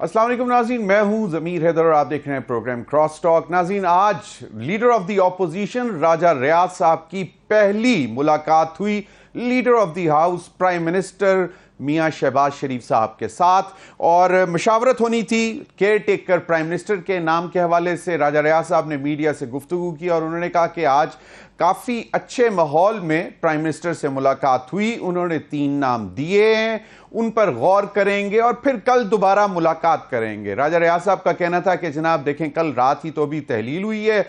अस्सलाम वालेकुम नाज़रीन, मैं हूं ज़मीर हैदर और आप देख रहे हैं प्रोग्राम क्रॉस टॉक। नाज़रीन, आज leader of the opposition Raja Riaz साहब की पहली मुलाकात हुई leader of the house prime minister Mian Shehbaz Sharif साहब के साथ, और मशावरत होनी थी केयर टेकर प्राइम मिनिस्टर के नाम के हवाले से। राजा रियाज साहब ने मीडिया से गुफ्तगू की और उन्होंने कहा कि आज काफ़ी अच्छे माहौल में प्राइम मिनिस्टर से मुलाकात हुई। उन्होंने 3 नाम दिए हैं, उन पर गौर करेंगे और फिर कल दोबारा मुलाकात करेंगे। राजा रियाज साहब का कहना था कि जनाब देखें, कल रात ही तो अभी तहलील हुई है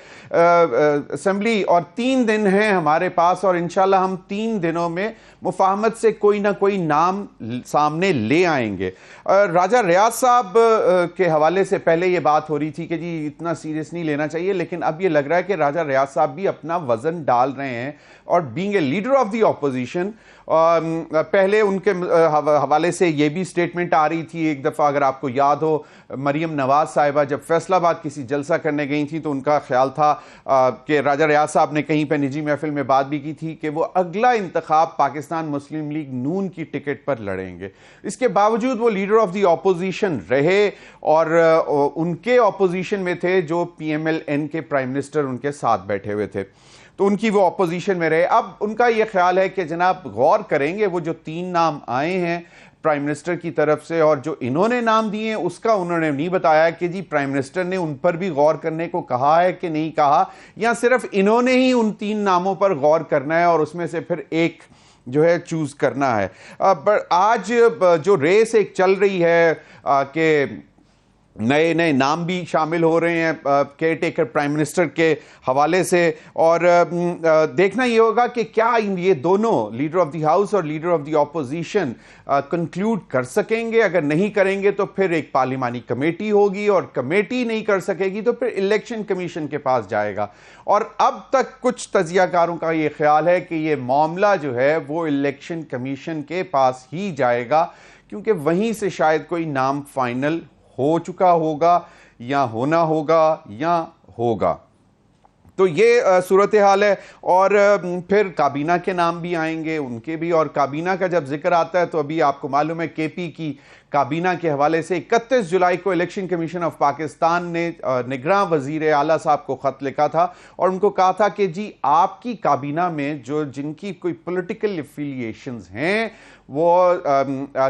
असेंबली और 3 दिन हैं हमारे पास, और इंशाल्लाह हम 3 दिनों में मुफाहमत से कोई ना कोई नाम सामने ले आएंगे। राजा रियाज साहब के हवाले से पहले ये बात हो रही थी कि जी इतना सीरियस नहीं लेना चाहिए, लेकिन अब ये लग रहा है कि राजा रियाज साहब भी अपना वजन डाल रहे हैं और being a leader of the opposition. पहले उनके हवाले से ये भी स्टेटमेंट आ रही थी, एक दफ़ा अगर आपको याद हो, मरियम नवाज साहिबा जब फैसलाबाद किसी जलसा करने गई थी तो उनका ख्याल था कि राजा रियाज साहब ने कहीं पर निजी महफिल में बात भी की थी कि वो अगला इंतखाब पाकिस्तान मुस्लिम लीग नून की टिकट पर लड़ेंगे। इसके बावजूद वो लीडर ऑफ द ऑपोजिशन रहे और उनके ऑपोजिशन में थे जो PMLN के प्राइम मिनिस्टर उनके साथ बैठे हुए थे, तो उनकी वो ऑपोजिशन में रहे। अब उनका ये ख्याल है कि जनाब गौर करेंगे, वो जो 3 नाम आए हैं प्राइम मिनिस्टर की तरफ से और जो इन्होंने नाम दिए हैं उसका उन्होंने नहीं बताया कि जी प्राइम मिनिस्टर ने उन पर भी गौर करने को कहा है कि नहीं कहा, या सिर्फ इन्होंने ही उन 3 नामों पर गौर करना है और उसमें से फिर एक जो है चूज करना है। पर आज जो रेस एक चल रही है कि नए नए नाम भी शामिल हो रहे हैं केयर टेकर प्राइम मिनिस्टर के हवाले से, और देखना ये होगा कि क्या ये दोनों लीडर ऑफ द हाउस और leader of the opposition conclude कर सकेंगे। अगर नहीं करेंगे तो फिर एक पार्लिमानी कमेटी होगी, और कमेटी नहीं कर सकेगी तो फिर इलेक्शन कमीशन के पास जाएगा। और अब तक कुछ तजियाकारों का ये ख्याल है कि ये मामला जो है वो इलेक्शन कमीशन के पास ही जाएगा, क्योंकि वहीं से शायद कोई नाम फाइनल हो चुका होगा या होना होगा या होगा। तो ये सूरत हाल है। और फिर काबीना के नाम भी आएंगे, उनके भी, और काबीना का जब जिक्र आता है तो अभी आपको मालूम है KP की काबीना के हवाले से 31 जुलाई को इलेक्शन कमीशन ऑफ पाकिस्तान ने निगरान वजीर आला साहब को खत लिखा था और उनको कहा था कि जी आपकी काबीना में जो जिनकी कोई पॉलिटिकल एफिलिएशंस हैं वो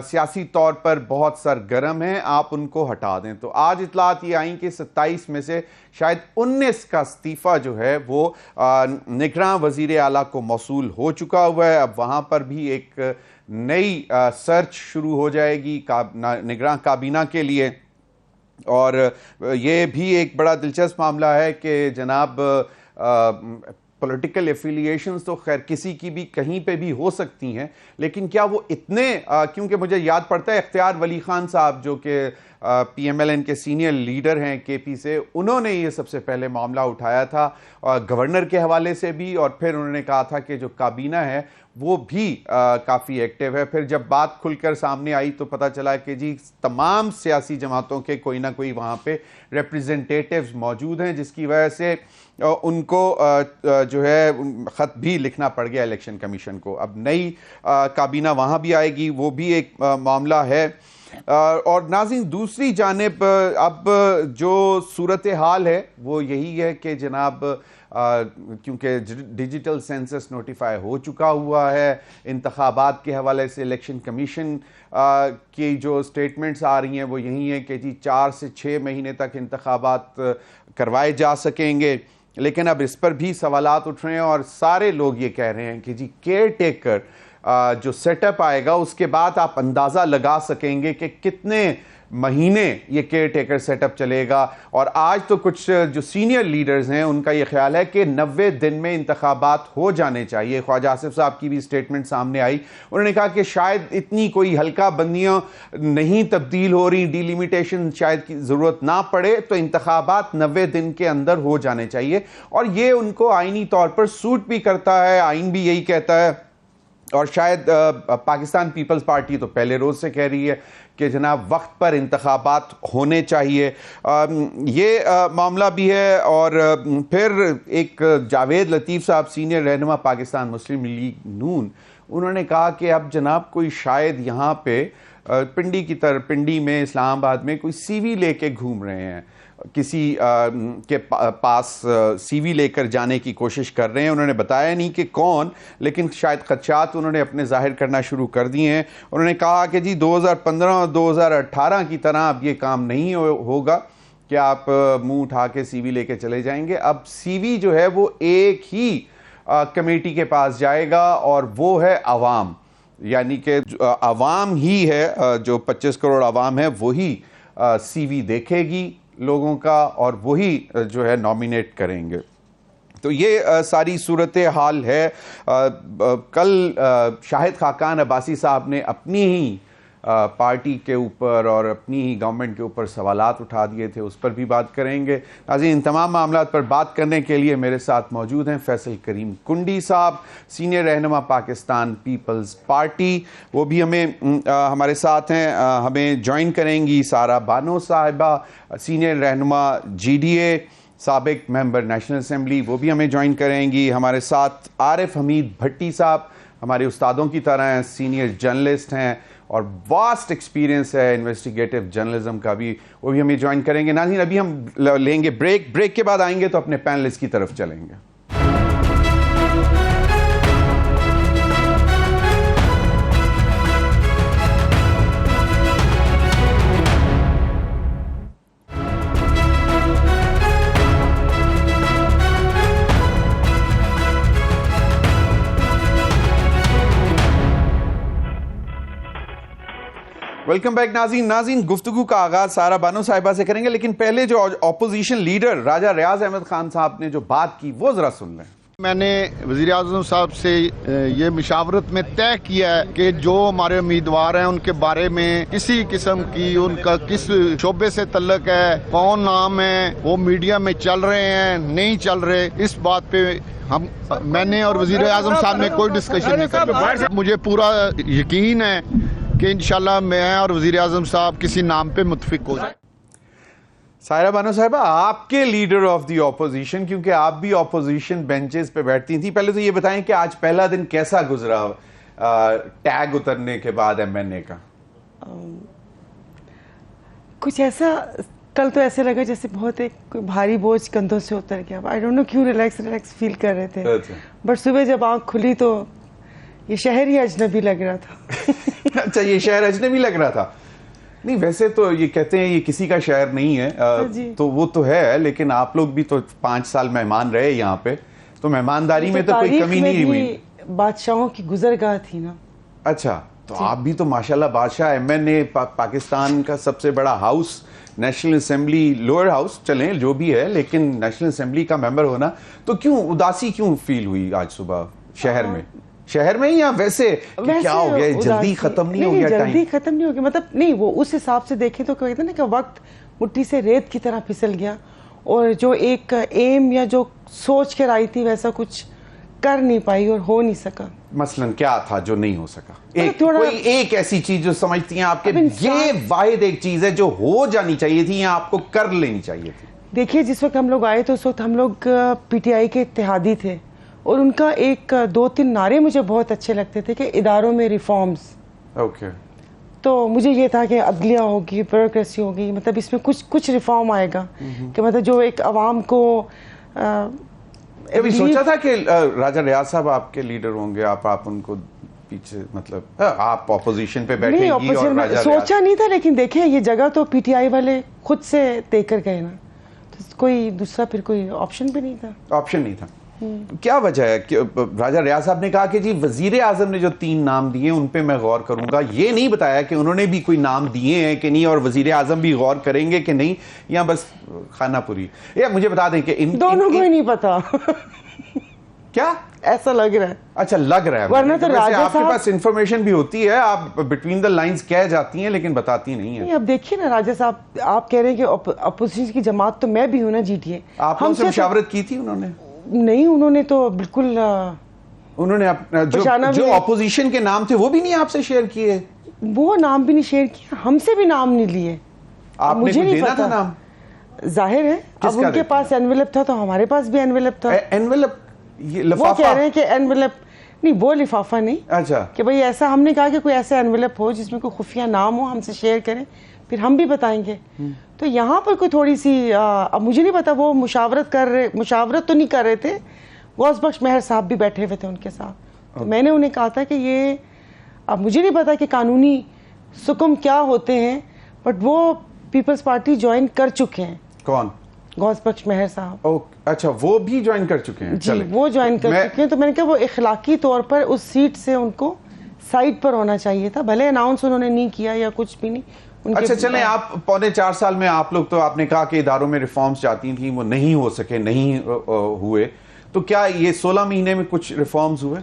सियासी तौर पर बहुत सरगर्म हैं, आप उनको हटा दें। तो आज इतलात ये आई कि 27 में से शायद 19 का इस्तीफ़ा जो है वो निगरान वजीर आला को मौसूल हो चुका हुआ है। अब वहाँ पर भी एक नई सर्च शुरू हो जाएगी निगरान काबीना के लिए। और ये भी एक बड़ा दिलचस्प मामला है कि जनाब पॉलिटिकल एफिलिएशंस तो खैर किसी की भी कहीं पे भी हो सकती हैं, लेकिन क्या वो इतने क्योंकि मुझे याद पड़ता है इख्तियार वली खान साहब जो कि PMLN के सीनियर लीडर हैं KP से, उन्होंने ये सबसे पहले मामला उठाया था गवर्नर के हवाले से भी, और फिर उन्होंने कहा था कि जो काबीना है वो भी काफ़ी एक्टिव है। फिर जब बात खुलकर सामने आई तो पता चला कि जी तमाम सियासी जमातों के कोई ना कोई वहाँ पे रिप्रेजेंटेटिव्स मौजूद हैं, जिसकी वजह से उनको जो है ख़त भी लिखना पड़ गया इलेक्शन कमीशन को। अब नई काबीना वहाँ भी आएगी, वो भी एक मामला है। और नाज़रीन, दूसरी जानिब अब जो सूरत हाल है वो यही है कि जनाब क्योंकि डिजिटल सेंसस नोटिफाई हो चुका हुआ है, इंतखाबात के हवाले से इलेक्शन कमीशन की जो स्टेटमेंट्स आ रही हैं वो यही है कि जी 4 से 6 महीने तक इंतखाबात करवाए जा सकेंगे। लेकिन अब इस पर भी सवालात उठ रहे हैं और सारे लोग ये कह रहे हैं कि जी केयर टेकर जो सेटअप आएगा उसके बाद आप अंदाज़ा लगा सकेंगे कि कितने महीने ये केयर टेकर सेटअप चलेगा। और आज तो कुछ जो सीनियर लीडर्स हैं उनका ये ख्याल है कि 90 दिन में इंतखाबात हो जाने चाहिए। ख्वाजा आसिफ साहब की भी स्टेटमेंट सामने आई, उन्होंने कहा कि शायद इतनी कोई हल्का बंदियां नहीं तब्दील हो रही, डिलिमिटेशन शायद की ज़रूरत ना पड़े, तो इंतखाबात 90 दिन के अंदर हो जाने चाहिए। और ये उनको आइनी तौर पर सूट भी करता है, आइन भी यही कहता है। और शायद पाकिस्तान पीपल्स पार्टी तो पहले रोज़ से कह रही है कि जनाब वक्त पर इंतखाबात होने चाहिए। ये मामला भी है। और फिर एक जावेद लतीफ़ साहब सीनियर रहनुमा पाकिस्तान मुस्लिम लीग नून, उन्होंने कहा कि अब जनाब कोई शायद यहाँ पे पिंडी में, इस्लामाबाद में कोई सीवी लेके घूम रहे हैं, किसी के पास सीवी लेकर जाने की कोशिश कर रहे हैं। उन्होंने बताया नहीं कि कौन, लेकिन शायद खदशात उन्होंने अपने जाहिर करना शुरू कर दिए हैं। उन्होंने कहा कि जी 2015 और 2018 की तरह अब ये काम नहीं होगा कि आप मुंह उठा के सीवी लेके चले जाएंगे। अब सीवी जो है वो एक ही कमेटी के पास जाएगा और वो है अवाम, यानी कि अवाम ही है, जो 25 करोड़ अवाम है वही सीवी देखेगी लोगों का और वही जो है नॉमिनेट करेंगे। तो ये सारी सूरत हाल है। कल शाहिद खाकान अब्बासी साहब ने अपनी ही पार्टी के ऊपर और अपनी ही गवर्नमेंट के ऊपर सवालात उठा दिए थे, उस पर भी बात करेंगे। नाज़रीन, इन तमाम मामलात पर बात करने के लिए मेरे साथ मौजूद हैं फैसल करीम कुंडी साहब, सीनियर रहनुमा पाकिस्तान पीपल्स पार्टी, वो भी हमारे साथ हैं। हमें ज्वाइन करेंगी सारा बानो साहिबा, सीनियर रहनुमा GDA, साबिक मेंबर नेशनल असेंबली, वो भी हमें ज्वाइन करेंगी। हमारे साथ आरिफ हमीद भट्टी साहब, हमारे उस्तादों की तरह हैं, सीनियर जर्नलिस्ट हैं और वास्ट एक्सपीरियंस है इन्वेस्टिगेटिव जर्नलिज्म का भी, वो भी हमें ज्वाइन करेंगे। नाज़रीन, अभी हम लेंगे ब्रेक के बाद आएंगे तो अपने पैनलिस्ट की तरफ चलेंगे। वेलकम बैक नाज़रीन, गुफ्तगू का आगाज सारा बानो साहिबा से करेंगे, लेकिन पहले जो ऑपोजिशन लीडर राजा रियाज अहमद खान साहब ने जो बात की वो जरा सुन लें। मैंने वज़ीर आज़म साहब से ये मुशावरत में तय किया है कि जो हमारे उम्मीदवार हैं उनके बारे में किसी किस्म की उनका किस शोबे से तल्लक है, कौन नाम है, वो मीडिया में चल रहे हैं नहीं चल रहे, इस बात पे मैंने और वज़ीर आज़म साहब ने कोई डिस्कशन नहीं किया। मुझे पूरा यकीन है कि इंशाल्लाह मैं और वज़ीर आज़म साहब किसी नाम पे मुत्फिक हो जाए। सायरा बानो साहिबा, आपके लीडर ऑफ द ऑपोजिशन, क्योंकि आप भी ऑपोजिशन बेंचेस पे बैठती थी, पहले तो ये बताएं कि आज पहला दिन कैसा गुजरा टैग उतरने के बाद MNA का? कुछ ऐसा, कल तो ऐसे लगा जैसे बहुत एक कोई भारी बोझ कंधों से उतर गया। आई डोंट नो क्यों रिलैक्स फील कर रहे थे। बट सुबह जब आंख खुली तो ये शहर ही अजनबी लग रहा था। अच्छा, ये शहर अजनबी लग रहा था? नहीं, वैसे तो ये कहते हैं ये किसी का शहर नहीं है, तो वो तो है, लेकिन आप लोग भी तो 5 साल मेहमान रहे यहाँ पे, तो मेहमानदारी में तो कोई कमी नहीं हुई। बादशाहों की गुजरगाह थी ना। अच्छा, तो आप भी तो माशाल्लाह बादशाह, MNA पाकिस्तान का सबसे बड़ा house, national assembly, lower house चलें जो भी है, लेकिन नेशनल असेंबली का मेंबर होना, तो क्यों उदासी क्यों फील हुई आज सुबह शहर में या वैसे क्या हो गया, जल्दी खत्म नहीं हो गया टाइम? जल्दी खत्म नहीं हो गया, मतलब नहीं, वो उस हिसाब से देखें तो कहते हैं ना कि वक्त मुट्ठी से रेत की तरह फिसल गया और जो एक एम या जो सोच कर आई थी वैसा कुछ कर नहीं पाई और हो नहीं सका। मसलन क्या था जो नहीं हो सका? कोई एक ऐसी चीज जो समझती हैं आपके ये वाहिद एक चीज है जो हो जानी चाहिए थी या आपको कर लेनी चाहिए थी? देखिए, जिस वक्त हम लोग आए तो उस वक्त हम लोग PTI के इत्तेहादी थे और उनका एक 2-3 नारे मुझे बहुत अच्छे लगते थे कि इदारों में रिफॉर्म्स। ओके। तो मुझे ये था कि अदलिया होगी, ब्यूरोक्रेसी होगी, मतलब इसमें कुछ रिफॉर्म आएगा कि मतलब जो एक आवाम को कभी सोचा था कि राजा रियाज साहब आपके लीडर होंगे, आप उनको पीछे, मतलब आप ऑपोजिशन पे बैठेंगी? नहीं, और राजा सोचा नहीं था, लेकिन देखिए ये जगह तो PTI वाले खुद से देकर गए ना, तो कोई दूसरा फिर कोई ऑप्शन भी नहीं था। ऑप्शन नहीं था। क्या वजह है कि राजा रियाज साहब ने कहा कि जी वजीर आजम ने जो 3 नाम दिए उन पे मैं गौर करूंगा, ये नहीं बताया कि उन्होंने भी कोई नाम दिए हैं कि नहीं और वजीर आजम भी गौर करेंगे कि नहीं, या बस खानापुरी? या मुझे बता दें कि दोनों को ही नहीं पता। क्या ऐसा लग रहा है? अच्छा, लग रहा है, वरना तो राजा आपके पास इंफॉर्मेशन भी होती है, आप बिटवीन द लाइंस कह जाती हैं लेकिन बताती नहीं है। अब देखिए ना राजा साहब, आप कह रहे हैं कि अपोजिशन की जमात तो मैं भी हूं ना GDA। आप हमसे मुशावरत की थी उन्होंने? नहीं, उन्होंने तो बिल्कुल उन्होंने जो ऑपोजिशन के नाम थे वो भी नहीं आपसे शेयर किए? वो नाम भी नहीं शेयर किया, हमसे भी नाम नहीं लिए। मुझे नहीं पता नाम, जाहिर है अब उनके पास एनवेलप था तो हमारे पास भी एनवेलप था। एनवेलप, ये वो कह रहे हैं कि एनवेलप नहीं वो लिफाफा नहीं, अच्छा, कि भाई ऐसा हमने कहा कि कोई ऐसा एनवेलप हो जिसमें कोई खुफिया नाम हो, हमसे शेयर करें, फिर हम भी बताएंगे। तो यहाँ पर कोई थोड़ी सी अब मुझे नहीं पता, वो मुशावरत तो नहीं कर रहे थे, गौस बख्श मेहर साहब भी बैठे हुए थे उनके साथ, तो मैंने उन्हें कहा था कि ये अब मुझे नहीं पता कि कानूनी सुकुम क्या होते हैं, बट वो पीपल्स पार्टी ज्वाइन कर चुके हैं। कौन? गौस बख्श मेहर साहब। अच्छा, वो भी ज्वाइन कर चुके हैं? जी, वो ज्वाइन कर चुके हैं। तो मैंने कहा वो इखलाकी तौर पर उस सीट से उनको साइड पर होना चाहिए था, भले अनाउंस उन्होंने नहीं किया या कुछ भी नहीं। अच्छा चलें, आप 3.25 साल में आप लोग, तो आपने कहा कि इदारों में रिफॉर्म्स चाहती थी, वो नहीं हो सके, नहीं हुए, तो क्या ये 16 महीने में कुछ रिफॉर्म्स हुए?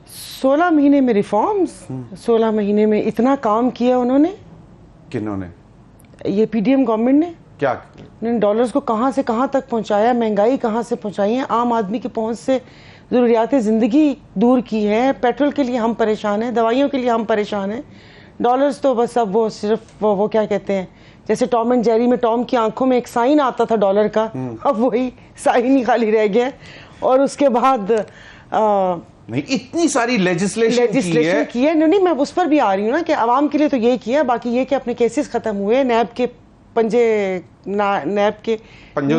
16 महीने में रिफॉर्म्स? 16 महीने में इतना काम किया उन्होंने। किन्होंने? ये पीडीएम गवर्नमेंट ने। क्या? उन्होंने डॉलर्स को कहां से कहां तक पहुंचाया, महंगाई कहां से पहुंचाई है, आम आदमी की पहुंच से ज़रूरियात ज़िंदगी दूर की है। पेट्रोल के लिए हम परेशान हैं, दवाइयों के लिए हम परेशान हैं। डॉलर्स तो बस अब वो सिर्फ वो क्या कहते हैं, जैसे टॉम एंड जेरी में टॉम की आंखों में एक साइन आता था डॉलर का, अब वही साइन ही खाली रह गया। और उसके बाद नहीं, इतनी सारी लेजिस्लेशन की है। नहीं, मैं उस पर भी आ रही हूँ ना कि आवाम के लिए तो ये किया, बाकी ये कि अपने केसेस खत्म हुए, नैब के पंजों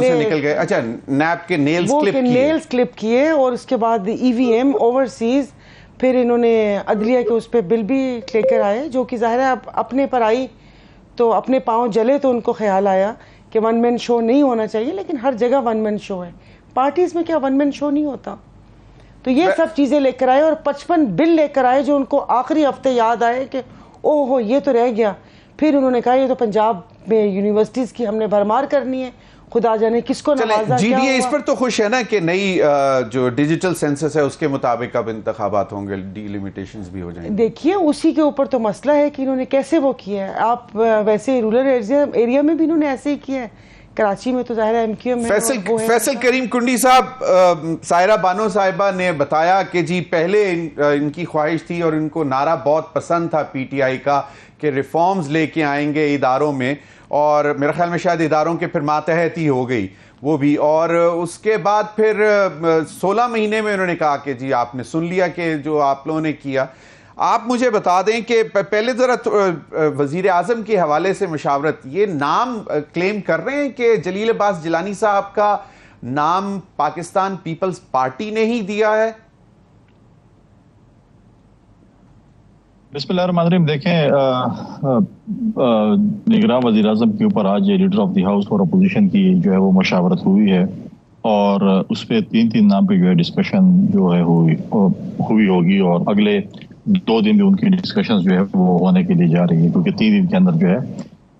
से निकल गए। अच्छा, नैब के नेल्स क्लिप किए, और उसके बाद ईवीएम ओवरसीज, फिर इन्होंने अदलिया के उस पर बिल भी लेकर आए, जो कि जाहिर है अब अपने पर आई तो अपने पांव जले, तो उनको ख्याल आया कि वन मैन शो नहीं होना चाहिए, लेकिन हर जगह वन मैन शो है। पार्टीज में क्या वन मैन शो नहीं होता? तो ये सब चीजें लेकर आए, और 55 बिल लेकर आए, जो उनको आखिरी हफ्ते याद आए कि ओहो ये तो रह गया। फिर उन्होंने कहा ये तो पंजाब में यूनिवर्सिटीज की हमने भरमार करनी है, खुदा जाने किसको नवाजा। जीडीए इस पर तो खुश है ना कि नई जो डिजिटल सेंसस है उसके मुताबिक अब इंतखाबात होंगे, डिलिमिटेशंस भी हो जाएंगे। देखिए उसी के ऊपर तो मसला है कि इन्होंने कैसे वो किया है। आप वैसे रूरल एरिया में भी इन्होंने ऐसे ही किया है, कराची में तो ज़ाहिर है एमक्यूएम में। फैसल करीम कुंडी साहब, सायरा बानो साहिबा ने बताया कि जी पहले इनकी ख्वाहिश थी और इनको नारा बहुत पसंद था पीटीआई का कि रिफॉर्म्स लेके आएंगे इदारों में, और मेरे ख्याल में शायद इदारों के फिर मातहत ही हो गई वो भी। और उसके बाद फिर 16 महीने में उन्होंने कहा कि जी आपने सुन लिया कि जो आप लोगों ने किया। आप मुझे बता दें कि पहले ज़रा वज़ीर आज़म के हवाले से मुशावरत, ये नाम क्लेम कर रहे हैं कि जलील अब्बास जिलानी साहब का नाम पाकिस्तान पीपल्स पार्टी ने ही दिया है। बिस्मिल्लाहिर्रहमानिर्रहीम। देखें, निगरान वज़ीर आज़म के ऊपर आज लीडर ऑफ द हाउस और अपोजिशन की जो है वो मशावरत हुई है, और उस पर 3 नाम पे जो है डिस्कशन जो है हुई होगी, और अगले 2 दिन भी उनकी डिस्कशन जो है वो होने के लिए जा रही है, क्योंकि 3 दिन के अंदर जो है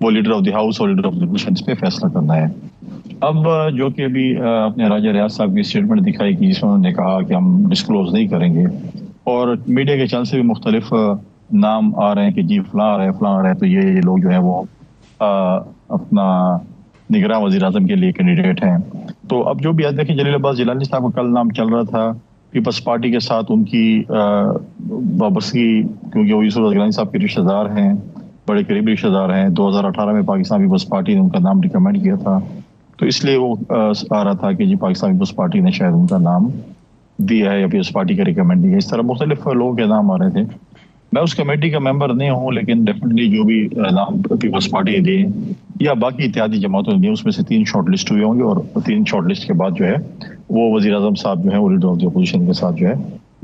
वो लीडर ऑफ द हाउस और लीडर ऑफ द अपोजिशन इस पर फैसला करना है। अब जो कि अभी अपने राजा रियाज साहब की स्टेटमेंट दिखाई कि जिसमें उन्होंने कहा कि हम डिस्क्लोज नहीं करेंगे, और मीडिया के चैनल से भी मुख्तलिफ नाम आ रहे हैं कि जी फलां आ रहे हैं, फलां आ रहे हैं, तो ये लोग जो है वो अपना निगरान वज़ीर आज़म के लिए कैंडिडेट हैं। तो अब जो भी आज देखिए, जलील अब्बास जिलानी साहब का कल नाम चल रहा था, पीपल्स पार्टी के साथ उनकी वाबस्तगी, क्योंकि वो यूसुफ गिलानी साहब के रिश्तेदार हैं, बड़े करीबी रिश्तेदार हैं। 2018 में पाकिस्तान पीपल्स पार्टी ने उनका नाम रिकमेंड किया था, तो इसलिए वो आ रहा था कि जी पाकिस्तान पीपल्स पार्टी ने शायद उनका नाम दिया है या पीपल्स पार्टी का रिकमेंड दिया। इस तरह मुख्तलिफ लोगों के नाम आ रहे थे। मैं उस कमेटी का मेंबर नहीं हूँ, लेकिन डेफिनेटली जो भी नाम पीपल्स पार्टी ने दिए या बाकी इत्यादी जमातों ने दिए, उसमें से 3 शॉर्ट लिस्ट हुए होंगे, और 3 शॉर्ट लिस्ट के बाद जो है वो वज़ीर आज़म साहब जो है वो लीडर ऑफ द अपोजिशन के साथ जो है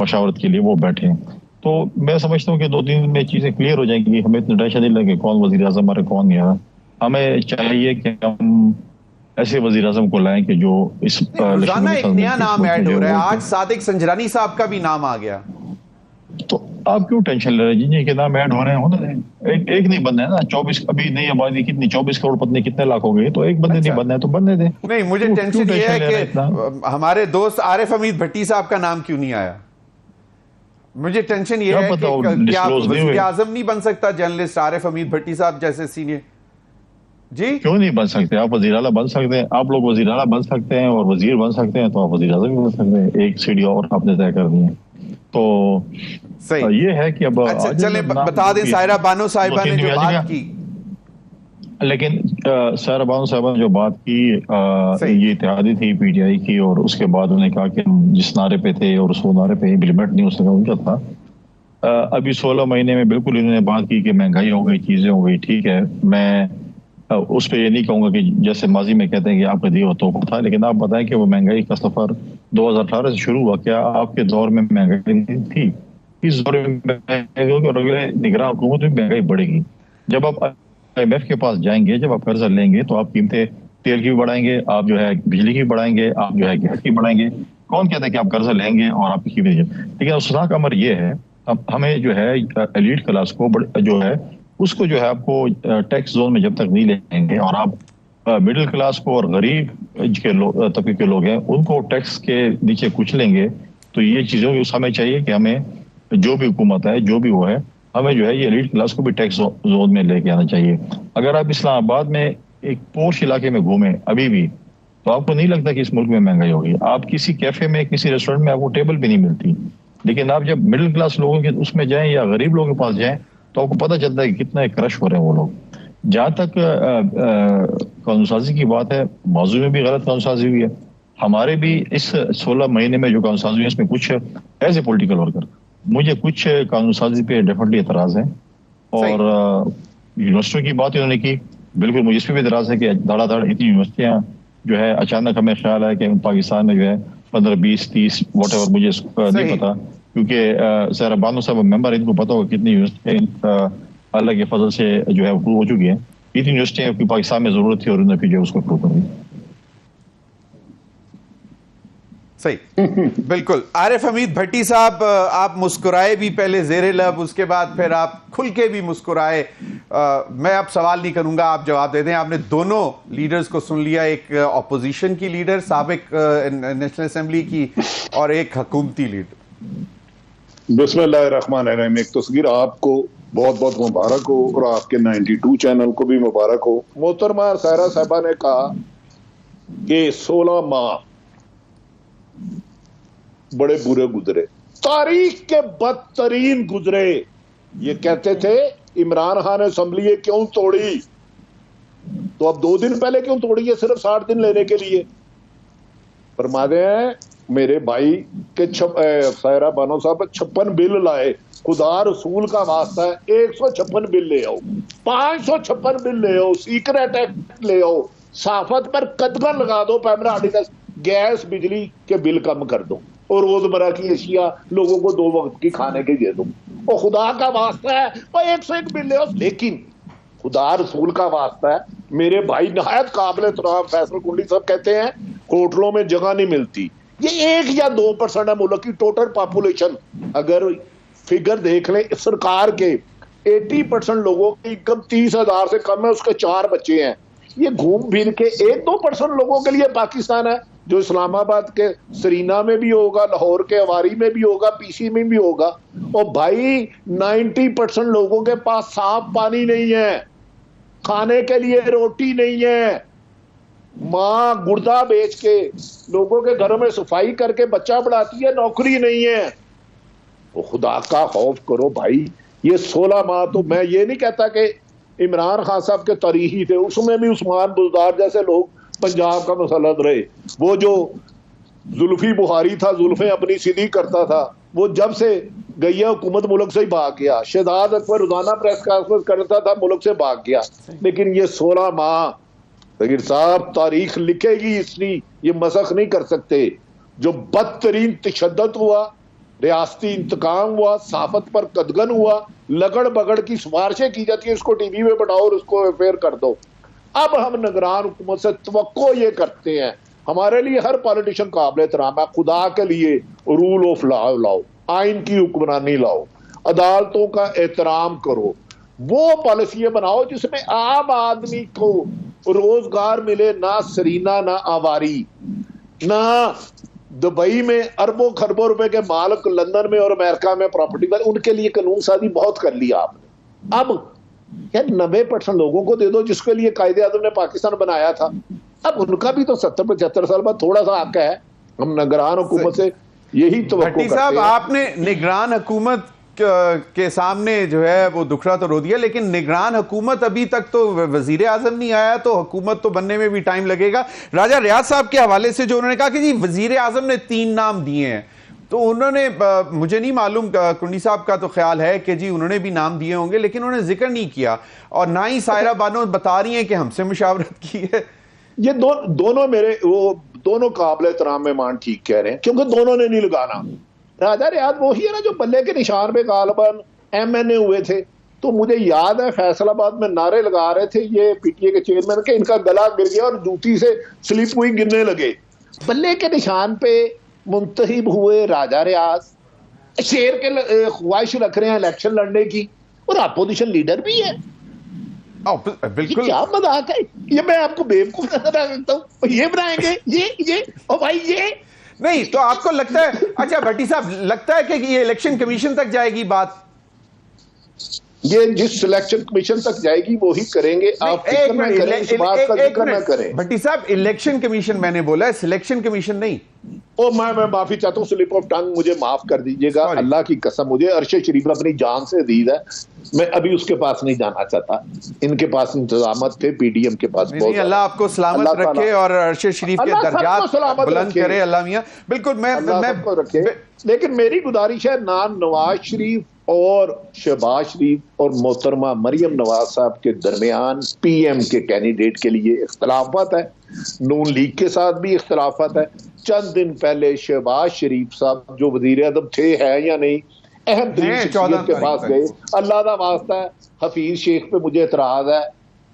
मशावरत के लिए वो बैठे हैं। तो मैं समझता हूँ कि 2-3 दिन में चीज़ें क्लियर हो जाएंगी। हमें इतना टेंशन नहीं लगे कौन वज़ीर आज़म आ रहा कौन नहीं आ रहा। हमें चाहिए कि हम ऐसे वज़ीर आज़म को लाएं कि जो इस रोजाना एक नया नाम ऐड हो रहा है। आज सादिक संजरानी साहब का भी नाम आ गया, तो आप क्यों टेंशन ले रहे हैं? जिनके नाम ऐड हो रहे हैं एक नहीं बनना है ना। 24 अभी नई आबादी कितनी, 24 करोड़ पत्नी कितने लाख हो गए, तो एक बंदे नहीं बनना है तो बनने दे। नहीं, मुझे टेंशन ये है कि हमारे दोस्त आरिफ हमीद भट्टी साहब का नाम क्यों नहीं आया। मुझे टेंशन ये है कि क्या वज़ीर आज़म नहीं बन सकता जर्नलिस्ट आरिफ हमीद भट्टी साहब जैसे सीनियर? जी क्यों नहीं बन सकते? आप वज़ीर आला बन सकते हैं, आप लोग वज़ीर आला बन सकते हैं और वज़ीर बन सकते हैं, तो आप वज़ीर आज़म भी बन सकते हैं। एक सीढ़ी और आपने तय कर दी है। तो सही ये है कि अब अच्छा चले बता दें, सायरा बानो साहिबा ने जो बात की, लेकिन सर बानो साहब ने जो बात की ये इत्तेहादी थी पीटीआई की, और उसके बाद उन्होंने कहा कि हम जिस नारे पे थे और उस नारे पे इम्प्लीमेंट नहीं हो सका उनका था। अभी 16 महीने में बिल्कुल इन्होंने बात की कि महंगाई हो गई, चीजें हो गई, ठीक है। मैं उस पर ये नहीं कहूँगा कि जैसे माजी में कहते हैं कि आपका दिया तोहफा था, लेकिन आप बताएं कि वो महंगाई का सफर 2018 से शुरू हुआ, क्या आपके दौर में महंगाई नहीं थी? इस दौर में निगरान हुकूमत में महंगाई बढ़ेगी। जब आप IMF के पास जाएंगे, जब आप कर्जा लेंगे तो आप कीमतें तेल की भी बढ़ाएंगे, आप जो है बिजली की बढ़ाएंगे, आप जो है गैस की बढ़ाएंगे। कौन कहता है कि आप कर्जा लेंगे और आपकी कीमतें? लेकिन उसका अमर ये है, अब हमें जो है एलीट क्लास को जो है उसको जो है आपको टैक्स जोन में जब तक नहीं लेंगे और आप मिडिल क्लास को और गरीब के तबके के लोग हैं उनको टैक्स के नीचे कुचलेंगे, तो ये चीज़ों की हमें चाहिए कि हमें जो भी हुकूमत है, जो भी वो है, हमें जो है ये एलीट क्लास को भी टैक्स जोन में लेके आना चाहिए। अगर आप इस्लामाबाद में एक पोश इलाके में घूमें अभी भी, तो आपको नहीं लगता कि इस मुल्क में महंगाई होगी। आप किसी कैफे में, किसी रेस्टोरेंट में आपको टेबल भी नहीं मिलती, लेकिन आप जब मिडिल क्लास लोगों के उसमें जाएं या गरीब लोगों के पास जाएं तो आपको पता चलता है कि कितना क्रश हो रहे हैं वो लोग। जहाँ तक कानूनसाजी की बात है, मौजू में भी गलत कानूनसाजी हुई है। हमारे भी इस 16 महीने में जो कानूनसाजी है इसमें कुछ एज ए पोलिटिकल वर्कर मुझे कुछ कानूनसाजी पे डेफिनेटली एतराज है। और यूनिवर्सिटियों की बात इन्होंने की, बिल्कुल मुझे इस पर भी एतराज है कि धड़ाधड़ इतनी यूनिवर्सिटियाँ जो है, अचानक हमें ख्याल है कि पाकिस्तान में जो है 15, 20, 30 वॉटेवर, मुझे नहीं पता, क्योंकि सर बानो साहब मेंबर, इनको पता होगा कितनी यूनिवर्सिटियाँ अल्लाह के फजल से जो है अप्रूव हो चुकी है। इतनी यूनिवर्सिटियाँ की पाकिस्तान में जरूरत थी और उन्होंने फिर जो उसको अप्रूव कर दी। सही, बिल्कुल। आरिफ हमीद भट्टी साहब, आप मुस्कुराए भी पहले ज़ेरे लब, उसके बाद फिर आप खुल के भी मुस्कुराए। मैं अब सवाल नहीं करूंगा, आप जवाब दे दें। आपने दोनों लीडर्स को सुन लिया, एक ऑपोजिशन की लीडर साबिक नेशनल असेंबली की और एक हुकूमती लीडर। बिस्मिल्लाहिर्रहमानिर्रहीम। एक तस्वीर आपको बहुत बहुत मुबारक हो और आपके 92 चैनल को भी मुबारक हो। मोहतरमा सायरा साहबा ने कहा कि 16 माह बड़े बुरे गुजरे, तारीख के बदतरीन गुजरे। ये कहते थे इमरान खान ने असेंबली क्यों तोड़ी, तो अब 2 दिन पहले क्यों तोड़ी है सिर्फ 60 दिन लेने के लिए। फरमाते हैं मेरे भाई के सायरा बानो साहब 56 बिल लाए, खुदा रसूल का वास्ता है 156 बिल ले आओ, 556 बिल ले आओ, सीक्रेट एक्ट ले आओ, साफत पर कदगन लगा दो, प्राइमरी आर्टिकल, गैस बिजली के बिल कम कर दो और रोजमर्रा की अशिया लोगों को 2 वक्त की खाने के दे दो। और खुदा का वास्ता है वो 101 बिल ले आओ। लेकिन खुदा रसूल का वास्ता है, मेरे भाई नहायत काबिल एहतराम फैसल कुंडी साहब कहते हैं होटलों में जगह नहीं मिलती। ये 1 या 2% है मुल्क की टोटल पॉपुलेशन। अगर फिगर देख लें सरकार के, 80% लोगों की इनकम 30,000 से कम है, उसके 4 बच्चे हैं। ये घूम फिर के 1-2% लोगों के लिए पाकिस्तान है, जो इस्लामाबाद के सरीना में भी होगा, लाहौर के अवारी में भी होगा, पीसी में भी होगा। और भाई 90% लोगों के पास साफ पानी नहीं है, खाने के लिए रोटी नहीं है, माँ गुर्दा बेच के लोगों के घरों में सफाई करके बच्चा बढ़ाती है, नौकरी नहीं है। तो खुदा का खौफ करो भाई। ये 16 माह तो मैं ये नहीं कहता कि इमरान खान साहब के तारीखी थे, उसमें भी उस्मान बुज़दार जैसे लोग पंजाब का मसलत रहे। वो जो जुल्फी बुहारी था, जुल्फे अपनी सीधी करता था, वो जब से गई है हुकूमत मुल्क से ही भाग गया। शहजाद अकबर रोजाना प्रेस कॉन्फ्रेंस करता था, मुल्क से भाग गया। लेकिन ये 16 माह तगीर साहब तारीख लिखेगी, हिस्ट्री, ये मसख नहीं कर सकते। जो बदतरीन तशद्दुद हुआ, रियासती इंतकाम हुआ, साफत पर कदगन हुआ, लगड़ बगड़ की सिफारिशें की जाती है, इसको टीवी में बढ़ाओ और उसको अफेयर कर दो। अब हम निगरान हुकूमत से तवक्को ये करते हैं, हमारे लिए हर पॉलिटिशियन काबिल एहतराम है, खुदा के लिए रूल ऑफ लॉ लाओ, आइन की हुक्मरानी लाओ, अदालतों का एहतराम करो, वो पॉलिसी बनाओ जिसमें आम आदमी को रोजगार मिले, ना सरीना, ना आवारी, ना दुबई में अरबों खरबों रुपए के मालिक लंदन में और अमेरिका में प्रॉपर्टी वाले। उनके लिए कानून साजी बहुत कर लिया आपने। अब यार 90% लोगों को दे दो जिसके लिए कायदे आज़म ने पाकिस्तान बनाया था। अब उनका भी तो 70-75 साल बाद थोड़ा सा हक है। हम निगरान हुकूमत से यही तवक्को करते हैं। साहब, आपने निगरान हुकूमत के सामने जो है वो दुखड़ा तो रो दिया, लेकिन निगरान हुकूमत अभी तक तो वजीर आजम नहीं आया, तो हुकूमत तो बनने में भी टाइम लगेगा। राजा रियाज साहब के हवाले से जो उन्होंने कहा कि जी वजीर आजम ने 3 नाम दिए हैं, तो उन्होंने मुझे नहीं मालूम, कुंडी साहब का तो ख्याल है कि जी उन्होंने भी नाम दिए होंगे, लेकिन उन्होंने जिक्र नहीं किया, और ना ही सायरा बानो बता रही हैं कि हमसे मुशावरत की है। ये दोनों मेरे वो दोनों काबिल एहतराम मेहमान ठीक कह रहे हैं, क्योंकि दोनों ने नहीं लगाना। राजा रियाज वही है ना जो बल्ले के निशान पे गालिबन MNA हुए थे, तो मुझे याद है फैसलाबाद में नारे लगा रहे थे ये PTA के चेयरमैन के, इनका गला गिर गया और जूती से स्लिप हुई, गिरने लगे। बल्ले के निशान पे मुंतखब हुए राजा रियाज, शेर के ख्वाहिश रख रहे हैं इलेक्शन लड़ने की, और अपोजिशन लीडर भी है। बिल्कुल, क्या मजाक है ये? मैं आपको बेवकूफ नजर आ सकता हूँ, ये बनाएंगे ये और भाई ये नहीं। तो आपको लगता है, अच्छा भट्टी साहब, लगता है कि ये इलेक्शन कमीशन तक जाएगी बात? ये जिस सिलेक्शन कमीशन तक जाएगी वो ही करेंगे। आप फिक्र ना करें, इस बात का जिक्र ना करें। भट्टी साहब, इलेक्शन कमीशन मैंने बोला है, सिलेक्शन कमीशन नहीं। ओ मैं माफी चाहता हूँ, स्लिप ऑफ टंग, मुझे माफ कर दीजिएगा। अल्लाह की कसम, मुझे अरशद शरीफ अपनी जान से अजीज है, मैं अभी उसके पास नहीं जाना चाहता। इनके पास इंतजामत थे, PDM के पास। नहीं, अल्लाह आपको सलामत रखे और अरशद शरीफ के दर्जात बुलंद करे, अल्लाह मियां। बिल्कुल, मैं रखे। लेकिन मेरी गुजारिश है, ना नवाज शरीफ और शहबाज शरीफ और मोहतरमा मरियम नवाज साहब के दरमियान PM के कैंडिडेट के लिए इख्तलाफात है, नून लीग के साथ भी इख्तलाफात है। चंद दिन पहले शहबाज शरीफ साहब जो वजीर आज़म थे, है या नहीं, अहम तरीन शख्सियत के पास गए। अल्लाह का वास्ता है, हफीज शेख पे मुझे एतराज है,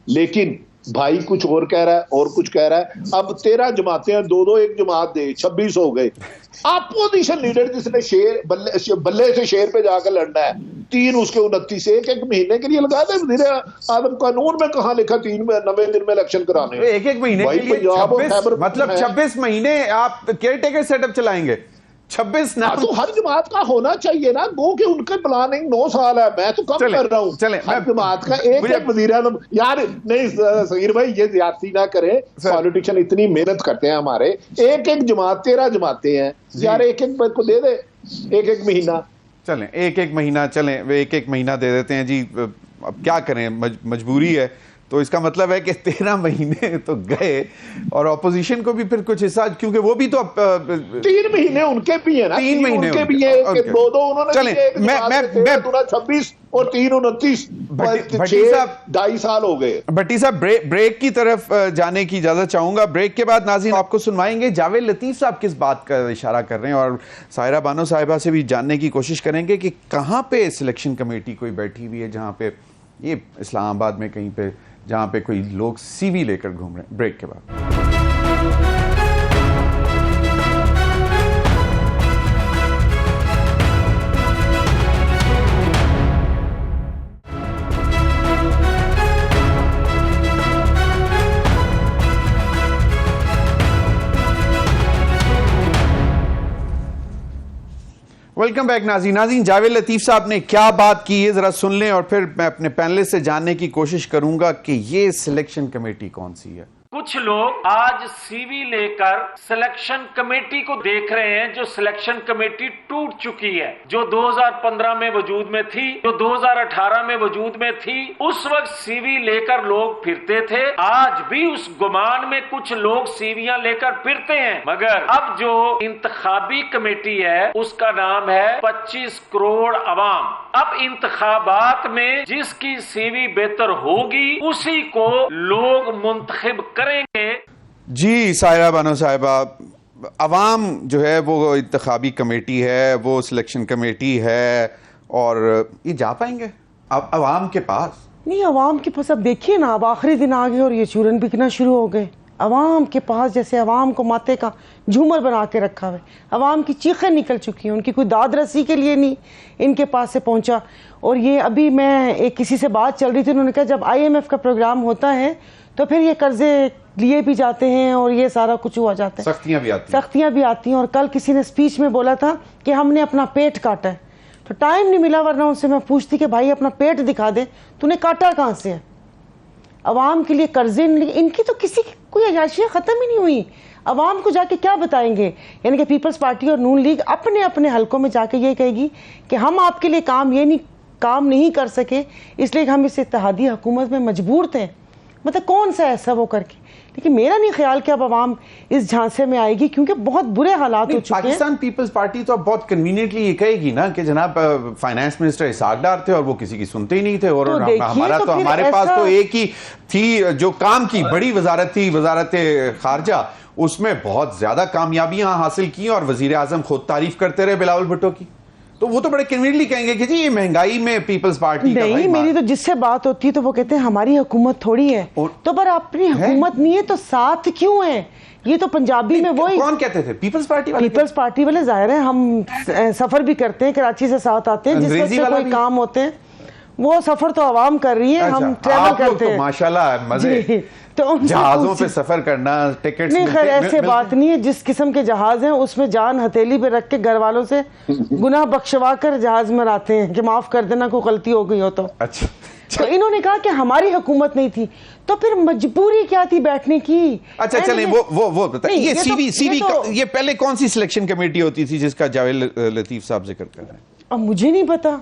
लेकिन भाई कुछ और कह रहा है और कुछ कह रहा है। अब 13 जमातें हैं, 2-2 एक जमात दे, 26 हो गए। अपोजिशन लीडर जिसने शेर बल्ले से शेर पे जाकर लड़ना है, 3 उसके 29 एक महीने के लिए लगा दे। वज़ीर आज़म कानून में कहाँ लिखा 90 दिन में इलेक्शन कराने? एक महीने के लिए 26, मतलब 26 महीने आप केयर टेकर सेटअप चलाएंगे? 26 नाम तो हर जमात का होना चाहिए ना, गो के उनके प्लानिंग 9 साल है, मैं तो कम कर रहा हूँ। हर जमात का एक वज़ीर आज़म। यार नहीं सगीर भाई, ये ज्यादती ना करें, पॉलिटिशियन इतनी मेहनत करते हैं हमारे। एक जमात 13 जमातें हैं यार, एक को दे दे, एक महीना। चलें, एक महीना, चलें वे एक महीना दे देते हैं जी। अब क्या करें, मजबूरी है। तो इसका मतलब है कि 13 महीने तो गए, और ऑपोजिशन को भी फिर कुछ हिस्सा, क्योंकि वो भी तो 3 महीने उनके भी है ना, 3 महीने उनके भी है, 2-2 उन्होंने। चलें, मैं 26 और 3 29, 2.5 साल हो गए। भट्टी साहब, ब्रेक की तरफ जाने की इजाजत चाहूंगा। ब्रेक के बाद नाज़रीन आपको सुनवाएंगे जावेद लतीफ साहब किस बात का इशारा कर रहे हैं, और सायरा बानो साहिबा से भी जानने की कोशिश करेंगे कि कहाँ पे सिलेक्शन कमेटी कोई बैठी हुई है, जहाँ पे ये इस्लामाबाद में कहीं पे, जहां पे कोई लोग CV लेकर घूम रहे हैं। ब्रेक के बाद वेलकम बैक नाज़रीन। जावेद लतीफ साहब ने क्या बात की है जरा सुन लें, और फिर मैं अपने पैनलिस्ट से जानने की कोशिश करूंगा कि ये सिलेक्शन कमेटी कौन सी है। कुछ लोग आज CV लेकर सिलेक्शन कमेटी को देख रहे हैं, जो सिलेक्शन कमेटी टूट चुकी है, जो 2015 में वजूद में थी, जो 2018 में वजूद में थी। उस वक्त CV लेकर लोग फिरते थे, आज भी उस गुमान में कुछ लोग CVयां लेकर फिरते हैं। मगर अब जो इंतखाबी कमेटी है उसका नाम है 25 करोड़ अवाम। अब इंतखाबात में जिसकी CV बेहतर होगी उसी को लोग मुंतखब करेंगे। जी सायरा बानो साहिबा, अवाम जो है वो इंतखाबी कमेटी है, वो सिलेक्शन कमेटी है, और ये जा पाएंगे अब अवाम के पास? नहीं, अवाम के पास अब देखिए ना, अब आखिरी दिन आ गए और ये चूरन बिकना शुरू हो गए। अवाम के पास जैसे अवाम को माथे का झूमर बना के रखा हुआ है, अवाम की चीखें निकल चुकी हैं, उनकी कोई दाद रसी के लिए नहीं इनके पास से पहुंचा। और ये अभी मैं एक किसी से बात चल रही थी, उन्होंने कहा जब IMF का प्रोग्राम होता है तो फिर ये कर्जे लिए भी जाते हैं और ये सारा कुछ हुआ जाता है, सख्तियां भी आती हैं। और कल किसी ने स्पीच में बोला था कि हमने अपना पेट काटा है, तो टाइम नहीं मिला, वरना उनसे मैं पूछती कि भाई अपना पेट दिखा दे, तूने काटा कहाँ से है? अवाम के लिए कर्जे, इनकी तो किसी कोई अयाशियाँ ख़त्म ही नहीं हुई। अवाम को जाके क्या बताएंगे? यानी कि पीपल्स पार्टी और नून लीग अपने अपने हलकों में जाके ये कहेगी कि हम आपके लिए काम नहीं कर सके, इसलिए हम इस इत्तेहादी हुकूमत में मजबूर थे। मतलब कौन सा ऐसा वो करके, लेकिन मेरा नहीं ख्याल कि अब अवाम इस झांसे में आएगी, क्योंकि बहुत बुरे हालात हो चुके हैं। पाकिस्तान पीपल्स पार्टी तो अब बहुत कन्वीनियंटली ये कहेगी ना कि जनाब फाइनेंस मिनिस्टर इसाक डार थे और वो किसी की सुनते ही नहीं थे, और हमारे पास तो एक ही थी जो काम की बड़ी वजारत थी, वजारत खारजा, उसमें बहुत ज्यादा कामयाबियां हासिल की और वजीर आजम खुद तारीफ करते रहे बिलावल भुट्टो की। तो वो तो बड़े कन्वीनियंटली कहेंगे कि जी ये महंगाई में पीपल्स पार्टी का नहीं, मेरी तो जिससे बात होती है तो वो कहते हैं हमारी हुकूमत थोड़ी है। तो पर अपनी हुकूमत नहीं है तो साथ क्यों है? ये तो पंजाबी में वही कौन कहते थे? पीपल्स पार्टी वाले। पीपल्स पार्टी वाले जाहिर है, हम सफर भी करते हैं, कराची से साथ आते हैं, जिस वक्त से कोई काम होते हैं वो सफर तो आवाम कर रही है। हम ट्रैवल करते हैं माशाल्लाह, मजे तो जहाजों पे सफर करना, टिकट्स नहीं, खैर ऐसे बात नहीं है। जिस किस्म के जहाज हैं उसमें जान हथेली पे रख के घर वालों से गुनाह बख्शवा कर जहाज में आते हैं कि माफ कर देना कोई गलती हो गई हो तो। अच्छा, तो इन्होंने कहा कि हमारी हुकूमत नहीं थी, तो फिर मजबूरी क्या थी बैठने की? अच्छा चलें, वो बताइए, ये सीवी ये पहले कौन सी सिलेक्शन कमेटी होती थी जिसका जावेद लतीफ साहब जिक्र कर रहे हैं? अब मुझे नहीं पता।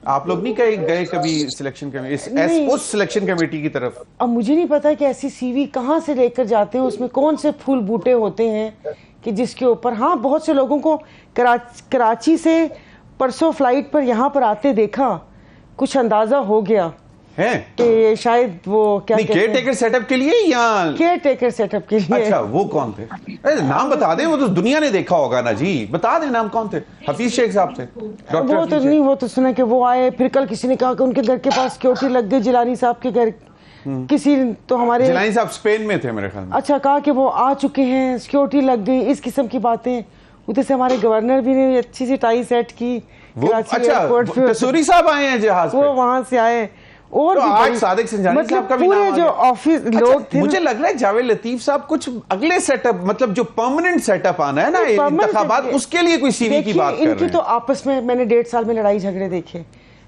आप लोग नहीं गए कभी सिलेक्शन कमेटी, उस सिलेक्शन कमेटी की तरफ? अब मुझे नहीं पता कि ऐसी सीवी कहाँ से लेकर जाते हैं, उसमें कौन से फूल बूटे होते हैं कि जिसके ऊपर, हाँ बहुत से लोगों को कराची से परसों फ्लाइट पर यहाँ पर आते देखा, कुछ अंदाजा हो गया है कि शायद वो क्या केयर टेकर सेटअप के लिए या केयर टेकर सेटअप के लिए। अच्छा, वो कौन थे? नाम बता दें, वो तो दुनिया ने देखा होगा ना जी, बता दें नाम कौन थे? हफीज शेख साहब थे? वो तो नहीं, वो तो सुना कि वो आए, फिर कल किसी ने कहा कि उनके घर के पास सिक्योरिटी लग गई जिलानी साहब के घर। किसी तो हमारे जिलानी साहब स्पेन में थे मेरे ख्याल में। अच्छा, कहा कि वो आ चुके हैं, सिक्योरिटी लग गई, इस किस्म की बातें। उधर से हमारे गवर्नर भी ने अच्छी सी टाई सेट की। अच्छा, कसूरी साहब आए हैं जहाज पे? वो वहां से आए। और तो आज सादिक सिंजानी साहब का भी नाम आ गया। जो ऑफिस लोग थे, मुझे लग रहा है जावेद लतीफ साहब कुछ अगले सेटअप, मतलब जो परमानेंट सेटअप आना है ना इंतखाबात, उसके लिए कोई सीवी की बात कर रहे हैं। इनकी तो आपस में मैंने 1.5 साल में लड़ाई झगड़े देखे।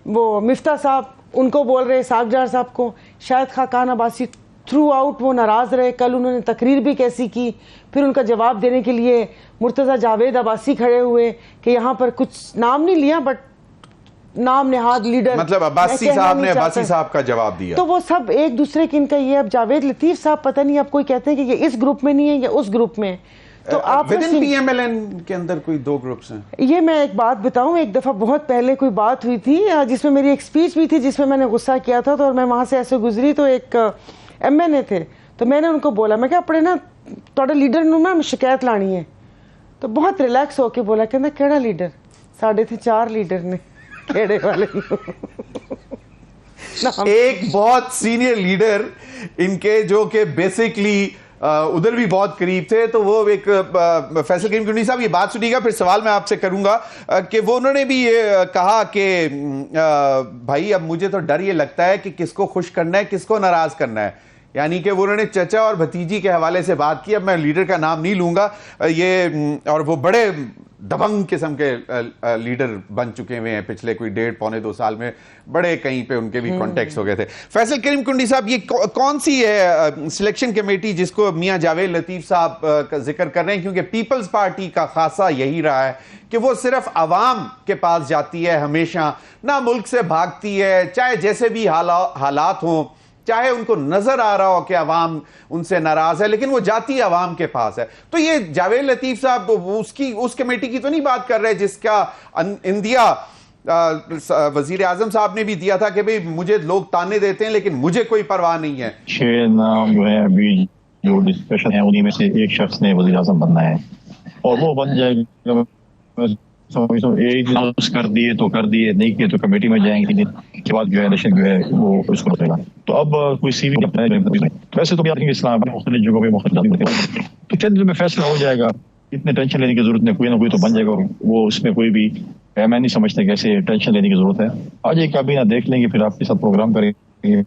वो मिफ्ता साहब उनको बोल रहे सागजार साहब को, शायद खाकान अब्बासी थ्रू आउट वो नाराज रहे। कल उन्होंने तकरीर भी कैसी की, फिर उनका जवाब देने के लिए मुर्तज़ा जावेद अब्बासी खड़े हुए कि यहाँ पर कुछ नाम नहीं लिया बट नाम नेहाद लीडर, मतलब अब्बासी साहब ने अब्बासी साहब का जवाब दिया। तो वो सब एक दूसरे की इनका ये, अब जावेद लतीफ साहब पता नहीं, अब कोई कहते हैं कि ये इस ग्रुप में नहीं है या उस ग्रुप में। तो आप विदिन पीएमएलएन के अंदर कोई 2 ग्रुप्स हैं। ये मैं एक बात बताऊं, एक दफा बहुत पहले कोई बात हुई थी जिसमें मेरी एक स्पीच भी थी जिसमें मैंने गुस्सा किया था, तो और मैं वहां से ऐसे गुजरी तो एक एमएनए थे, तो मैंने उनको बोला, मैं क्या अपने ना थोड़े लीडर ना शिकायत लानी है। तो बहुत रिलैक्स होके बोला, कहना केड़ा लीडर? साढ़े थे 4 लीडर ने खेड़े वाले। एक बहुत सीनियर लीडर इनके जो कि बेसिकली उधर भी बहुत करीब थे, तो वो एक फैसल करीम कुंडी साहब, ये बात सुनिएगा, फिर सवाल मैं आपसे करूंगा कि वो उन्होंने भी ये कहा कि भाई अब मुझे तो डर ये लगता है कि किसको खुश करना है, किसको नाराज करना है। यानी कि वो उन्होंने चचा और भतीजी के हवाले से बात की। अब मैं लीडर का नाम नहीं लूंगा ये, और वो बड़े दबंग किस्म के लीडर बन चुके हुए हैं पिछले कोई 1.5-2 साल में, बड़े कहीं पे उनके भी कॉन्टेक्ट्स हो गए थे। फैसल करीम कुंडी साहब, ये कौन सी है सिलेक्शन कमेटी जिसको मियां जावेद लतीफ साहब का जिक्र कर रहे हैं? क्योंकि पीपल्स पार्टी का खासा यही रहा है कि वो सिर्फ अवाम के पास जाती है हमेशा, ना मुल्क से भागती है, चाहे जैसे भी हालात हों, चाहे उनको नजर आ रहा हो कि अवाम उनसे नाराज है, लेकिन वो जाती अवाम के पास है। तो ये जावेद लतीफ साहब उस कमेटी की तो नहीं बात कर रहे जिसका इंदिया वजीर आजम साहब ने भी दिया था कि भाई मुझे लोग ताने देते हैं लेकिन मुझे कोई परवाह नहीं है। 6 नाम जो है अभी जो डिस्कशन है उन्हीं में से एक शख्स ने वजीर आजम बनना है और वो बन जाएगा। एक अनाउंस कर दिए तो कर दिए, नहीं किए तो कमेटी में जाएंगे, 3 दिन के बाद जो है इलेक्शन जो है वो उसको बदलेगा। तो अब कोई सीवी वैसे तो इस्लाम मुख्तलिफ जगहों पे मुख्तलिफ, तो चंद में फैसला हो जाएगा, इतने टेंशन लेने की जरूरत नहीं, कोई ना कोई तो बन जाएगा। वो उसमें कोई भी मैं नहीं समझता कैसे टेंशन लेने की जरूरत है। आज एक काबीना देख लेंगे, फिर आपके साथ प्रोग्राम करेंगे,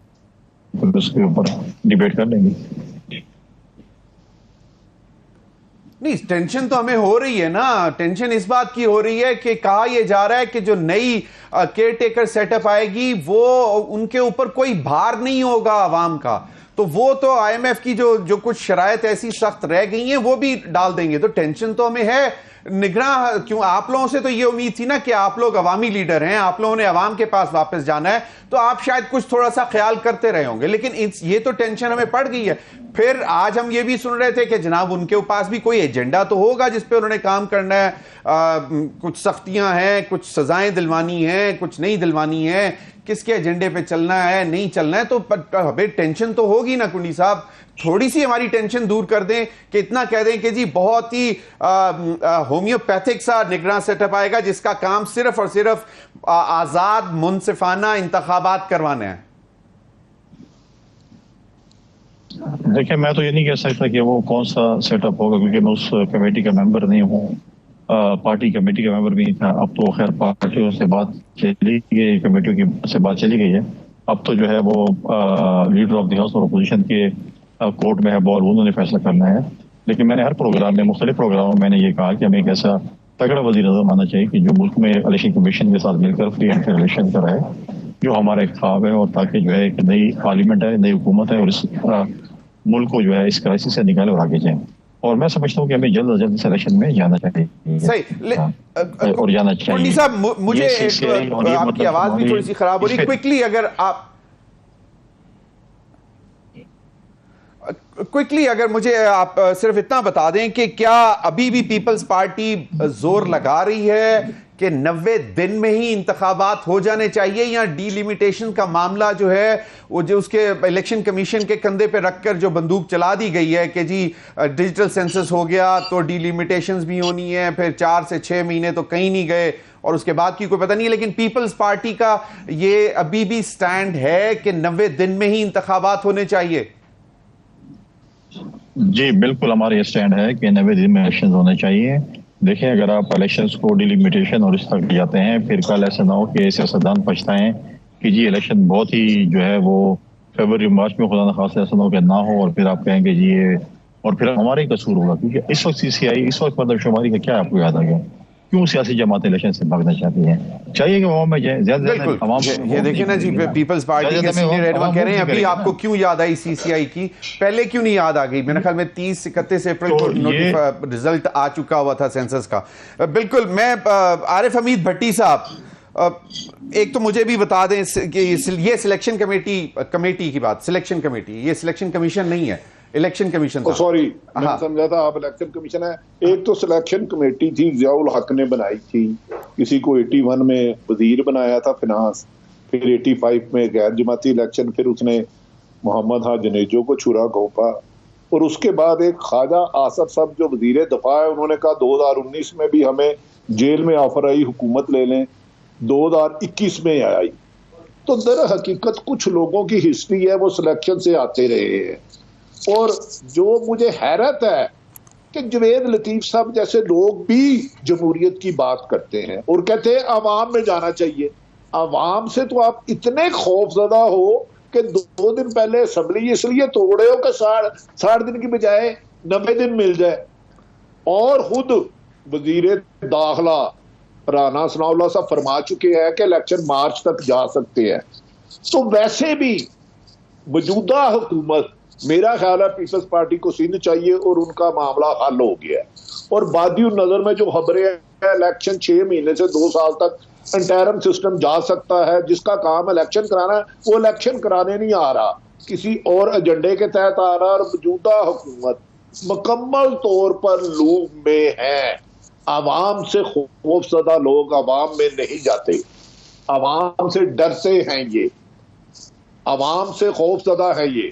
फिर उसके ऊपर डिबेट कर लेंगे। नहीं, टेंशन तो हमें हो रही है ना। टेंशन इस बात की हो रही है कि कहा यह जा रहा है कि जो नई केयर टेकर सेटअप आएगी वो उनके ऊपर कोई भार नहीं होगा आवाम का, तो वो तो IMF की जो कुछ शराइत ऐसी सख्त रह गई हैं वो भी डाल देंगे। तो टेंशन तो हमें है। निगरान क्यों, आप लोगों से तो ये उम्मीद थी ना कि आप लोग अवामी लीडर हैं, आप लोगों ने अवाम के पास वापस जाना है, तो आप शायद कुछ थोड़ा सा ख्याल करते रहे होंगे, लेकिन ये तो टेंशन हमें पड़ गई है। फिर आज हम ये भी सुन रहे थे कि जनाब उनके पास भी कोई एजेंडा तो होगा जिस पे उन्होंने काम करना है, कुछ सख्तियां हैं, कुछ सजाएं दिलवानी हैं, कुछ नहीं दिलवानी है, किसके एजेंडे पे चलना है नहीं चलना है, तो हमें टेंशन तो होगी ना। कुंडी साहब, थोड़ी सी हमारी टेंशन दूर कर दें कि इतना कह दें कि जी बहुत ही होम्योपैथिक सा निगरान सेटअप आएगा जिसका काम सिर्फ और सिर्फ आजाद मुनसिफाना इंतखाबात करवाना है। देखिए, मैं तो ये नहीं कह सकता कि वो कौन सा सेटअप होगा, क्योंकि मैं उस कमेटी का मेंबर नहीं हूँ, पार्टी कमेटी का मेंबर भी नहीं था। अब तो खैर पार्टियों से बात चली गई, कमेटियों की से बात चली गई है। अब तो जो है वो लीडर ऑफ द हाउस और अपोजिशन के कोर्ट में है बॉल, उन्होंने फैसला करना है। लेकिन मैंने हर प्रोग्राम में, मुख्तलिफ प्रोग्रामों में मैंने ये कहा कि हमें एक ऐसा तगड़ा वज़ीर आज़म आना चाहिए कि जो मुल्क में इलेक्शन कमीशन के साथ मिलकर फ्री एंड फेयर इलेक्शन कराए, जो हमारा एक ख्वाब है, और ताकि जो है एक नई पार्लियामेंट है, नई हुकूमत है, और इस मुल्क को जो है इस क्राइसिस से निकाले और आगे जाए। और मैं समझता हूँ कि हमें जल्द से जल्द इलेक्शन में जाना चाहिए। सही और जाना चाहिए। साहब, मुझे आपकी आवाज भी थोड़ी सी खराब हो रही है, क्विकली अगर मुझे आप सिर्फ इतना बता दें कि क्या अभी भी पीपल्स पार्टी जोर लगा रही है कि 90 दिन में ही इंतखाबात हो जाने चाहिए, या डीलिमिटेशन का मामला जो है वो जो उसके इलेक्शन कमीशन के कंधे पे रखकर जो बंदूक चला दी गई है कि जी डिजिटल सेंसस हो गया तो डीलिमिटेशंस भी होनी है, फिर 4 से 6 महीने तो कहीं नहीं गए और उसके बाद की कोई पता नहीं है। लेकिन पीपल्स पार्टी का ये अभी भी स्टैंड है कि 90 दिन में ही इंतखाबात होने चाहिए। जी बिल्कुल, हमारा ये स्टैंड है कि 90 दिन में इलेक्शन होने चाहिए। देखिए, अगर आप इलेक्शंस को डिलिमिटेशन और इस तक ले जाते हैं, फिर कल ऐसा ना हो कि सियासतदान पछताएं कि जी इलेक्शन बहुत ही जो है वो फरवरी मार्च में खुदा न खास्ता ऐसा ना हो कि ना हो, और फिर आप कहेंगे जी ये, और फिर हमारा ही कसूर होगा। क्योंकि इस वक्त CCI, इस वक्त मतलब शुमारी का क्या आपको याद आ गया, क्यों सियासी जमात इलेक्शन से भागना चाहती हैं? चाहिए कि अवाम में जाए ज्यादा। ये देखिए ना जी, पीपल्स पार्टी के सीनियर एडवा कह रहे हैं अभी आपको क्यों याद आई CCI की, पहले क्यों नहीं याद आ गई? मेरे ख्याल में 30-31 अप्रैल को रिजल्ट आ चुका हुआ था सेंसस का। बिल्कुल। मैं आरिफ हमीद भट्टी साहब, एक तो मुझे भी बता दें कि ये सिलेक्शन कमेटी की बात, सिलेक्शन कमेटी, ये सिलेक्शन कमीशन नहीं है, इलेक्शन कमीशन था। सॉरी, मैं समझा था आप इलेक्शन कमीशन है। एक तो सिलेक्शन कमेटी थी, ज़ियाउल हक ने बनाई थी, किसी को 81 में वजीर बनाया था फिनांस, फिर 85 में गैर जमाती इलेक्शन, फिर उसने मोहम्मद हां जनेजो को छुरा घोंपा, और उसके बाद एक ख्वाजा आसफ साहब जो वजीर दफा है, उन्होंने कहा 2019 में भी हमें जेल में ऑफर आई, हुकूमत ले लें, 2021 में आई। तो दर हकीकत कुछ लोगों की हिस्ट्री है वो सिलेक्शन से आते रहे हैं। और जो मुझे हैरत है कि जवेद लतीफ साहब जैसे लोग भी जमहूरियत की बात करते हैं और कहते हैं आवाम में जाना चाहिए। आवाम से तो आप इतने खौफजदा हो कि 2 दिन पहले असम्बली इसलिए तोड़े हो कि 60 दिन की बजाय 90 दिन मिल जाए, और खुद वजीर दाखिला राना सनाउल्लाह साहब फरमा चुके हैं कि इलेक्शन मार्च तक जा सकते हैं। तो वैसे भी मौजूदा हुकूमत, मेरा ख्याल है पीपल्स पार्टी को सिंध चाहिए और उनका मामला हल हो गया है। और बादी नजर में जो खबरें हैं, इलेक्शन 6 महीने से 2 साल तक इंटरम सिस्टम जा सकता है, जिसका काम इलेक्शन कराना है वो इलेक्शन कराने नहीं आ रहा, किसी और एजेंडे के तहत आ रहा है। और मौजूदा हुकूमत मुकम्मल तौर पर लूप में है। आवाम से खौफजदा लोग आवाम में नहीं जाते, आवाम से डरते हैं, ये आवाम से खौफजदा है ये।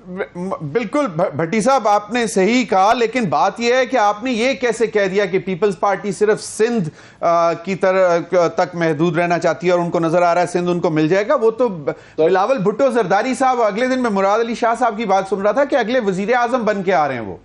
बिल्कुल भट्टी साहब, आपने सही कहा, लेकिन बात यह है कि आपने ये कैसे कह दिया कि पीपल्स पार्टी सिर्फ सिंध की तरह तक महदूद रहना चाहती है और उनको नजर आ रहा है सिंध उनको मिल जाएगा? वो तो बिलावल भुट्टो जरदारी साहब, अगले दिन मैं मुराद अली शाह साहब की बात सुन रहा था कि अगले वजीर आजम बन के आ रहे हैं वो।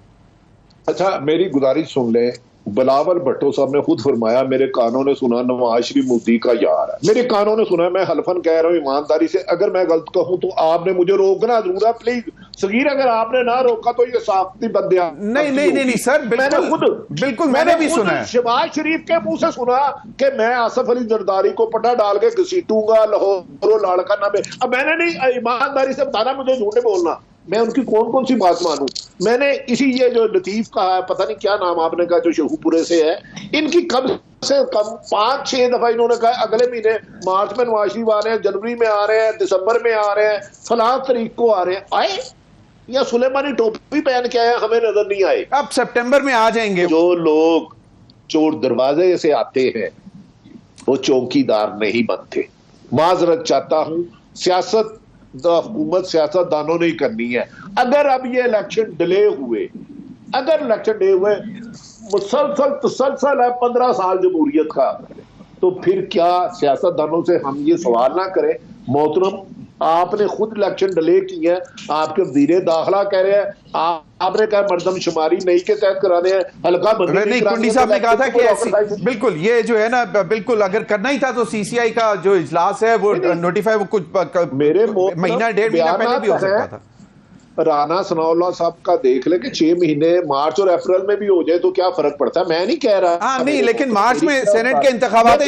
अच्छा, मेरी गुजारिश सुन ले, बिलावल भुट्टो साहब ने खुद फरमाया मेरे कानों ने सुना नवाज शरीफ मोदी का यार है। मेरे कानों ने सुना, मैं हल्फन कह रहा हूं ईमानदारी से, अगर मैं गलत कहूं तो आपने मुझे रोकना जरूर है, प्लीज सगीर अगर आपने ना रोका तो ये साख्ती बंदियां नहीं सर, बिल्कुल मैंने भी सुना है। शहबाज शरीफ के मुंह से सुना कि मैं आसिफ अली जरदारी को पटा डाल के घसीटूंगा लाहौर लाड़काना में। अब मैंने नहीं, ईमानदारी से बताना, मुझे झूठ नहीं बोलना, मैं उनकी कौन कौन सी बात मानूं। मैंने इसी ये जो लतीफ कहा है, पता नहीं क्या नाम आपने कहा, जो शेखुपुरे से है, इनकी कम से कम 5-6 दफा इन्होंने कहा अगले महीने मार्च में नवाज शरीफ आ रहे हैं, जनवरी में आ रहे हैं, दिसंबर में आ रहे हैं, फलां तारीख को आ रहे हैं। आए या सुलेमानी टोपी पहन के आए, हमें नजर नहीं आए। अब सितंबर में आ जाएंगे। जो लोग चोर दरवाजे से आते हैं वो चौकीदार नहीं बनते। माजरत चाहता हूं, सियासत हुकूमत सियासतदानों ने करनी है। अगर अब ये इलेक्शन डिले हुए, मुसलसल है 15 साल जमहूरियत का, तो फिर क्या सियासतदानों से हम ये सवाल ना करें? मोहतरम, आपने खुद इलेक्शन डिले की है, आपके वज़ीर दाखिला कह रहे हैं आपने कहा मर्दमशुमारी नहीं के तहत कराने हैं, हल्का बंदी नहीं, कुंडी साहब ने कहा था कि ऐसी बिल्कुल ये जो है ना, बिल्कुल अगर करना ही था तो सीसीआई का जो इजलास है वो नोटिफाई वो कुछ मेरे महीना 1.5 महीना पहले भी हो सकता था। राना सनाउल्लाह साहब का देख ले कि 6 महीने मार्च और अप्रैल में भी हो जाए तो क्या फर्क पड़ता है? मैं नहीं कह रहा। हाँ नहीं, लेकिन मार्च में सेनेट के इंतखाबात है,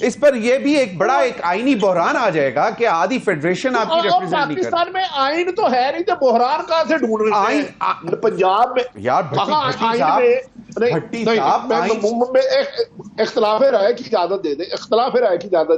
इस पर ये भी एक बड़ा एक आईनी बहरान आ जाएगा कि आधी फेडरेशन आपकी रिप्रेजेंट नहीं कर। पाकिस्तान में आइन तो है नहीं, तो बहरान कहां से ढूंढ रहे हैं? पंजाब में यार इख्तिलाफ राय की इजाजत